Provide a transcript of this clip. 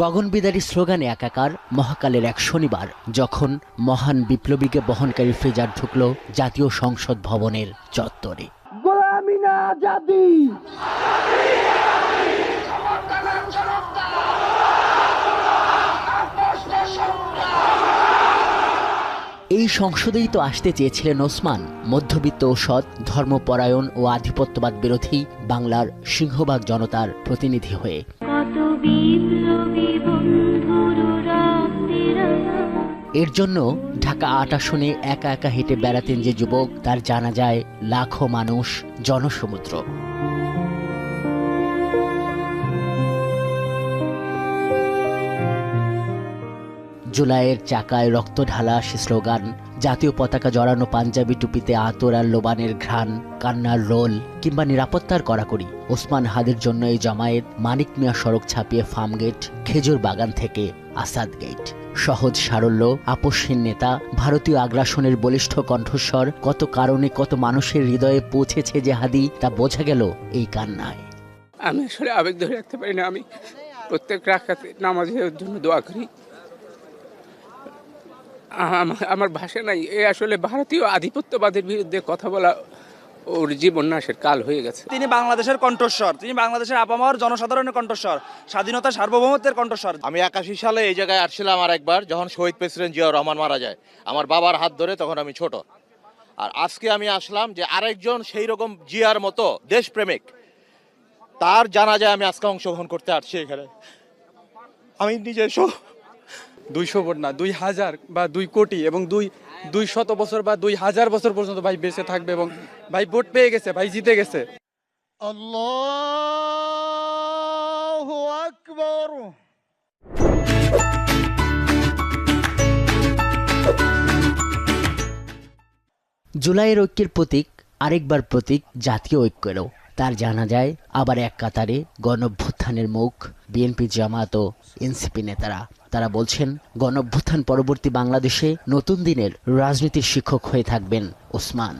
গগনবিদারী স্লোগানে একাকার মহাকালের এক শনিবার, যখন মহান বিপ্লবীকে বহনকারী ফ্রিজার ঢুকল জাতীয় সংসদ ভবনের চত্বরে। গোলামি না আজাদি। এই সংসদেই তো আসতে চেয়েছিলেন ওসমান, মধ্যবিত্ত ও সৎ, ধর্মপরায়ণ ও আধিপত্যবাদ বিরোধী বাংলার সিংহভাগ জনতার প্রতিনিধি হয়ে। এর জন্য ঢাকা ৮ আসনে একা একা হেঁটে বেড়াতেন যে যুবক, তার জানা যায় লাখো মানুষ, জনসমুদ্র। জুলাইয়ের চাকায় রক্ত ঢালা সে স্লোগান, জাতীয় পতাকা জড়ানো পাঞ্জাবি টুপিতে আতর আর লোবানের ঘ্রাণ, কান্নার রোল কিংবা নিরাপত্তার কড়াকড়ি। ওসমান হাদির জন্য এই জমায়েত মানিক মিয়া সড়ক ছাপিয়ে ফার্মগেট, খেজুর বাগান থেকে আসাদ গেট। সহজ সারল্য, আপোষহীন নেতা, ভারতীয় আগ্রাসনের বলিষ্ঠ কণ্ঠস্বর, কত কারণে কত মানুষের হৃদয়ে পৌঁছেছে যে হাদি, তা বোঝা গেল এই কান্নায়। আমি আসলে আবেগ ধরে রাখতে পারি না। আমি প্রত্যেক রাকাতে নামাজের জন্য দোয়া করি। আমার ভাষা নাই। এ আসলে ভারতীয় আধিপত্যবাদের বিরুদ্ধে কথা বলা ওর জীবন নাশের কাল হয়ে গেছে। তিনি বাংলাদেশের কণ্ঠস্বর, তিনি বাংলাদেশের আপামর জনসাধারণের কণ্ঠস্বর, স্বাধীনতা সার্বভৌমত্বের কণ্ঠস্বর। আমি 81 সালে এই জায়গায় আসছিলাম আর একবার, যখন শহীদ প্রেসিডেন্ট জিয়াউর রহমান মারা যায় আমার বাবার হাত ধরে, তখন আমি ছোট। আর আজকে আমি আসলাম যে আরেকজন সেই রকম জিয়ার মতো দেশপ্রেমিক, তার জানাজায় আমি আজকে অংশগ্রহণ করতে আসছি এখানে। আমি নিজে 200 ভোট না, 2000 বা 2 কোটি এবং 200 বছর বা 2000 বছর পর্যন্ত ভাই বেঁচে থাকবে এবং ভাই ভোট পেয়ে গেছে, ভাই জিতে গেছে। আল্লাহু আকবার। জুলাইয়ের ঐক্যের প্রতীক, আরেকবার প্রতীক জাতীয় ঐক্যেরও। তার জানা যায় আবার এক কাতারে গণঅভ্যুত্থানের মুখ, বিএনপি, জামায়াত ও এনসিপি নেতারা। তারা বলছেন, গণঅভ্যুত্থান পরবর্তী বাংলাদেশে নতুন দিনের রাজনীতির শিক্ষক হয়ে থাকবেন ওসমান।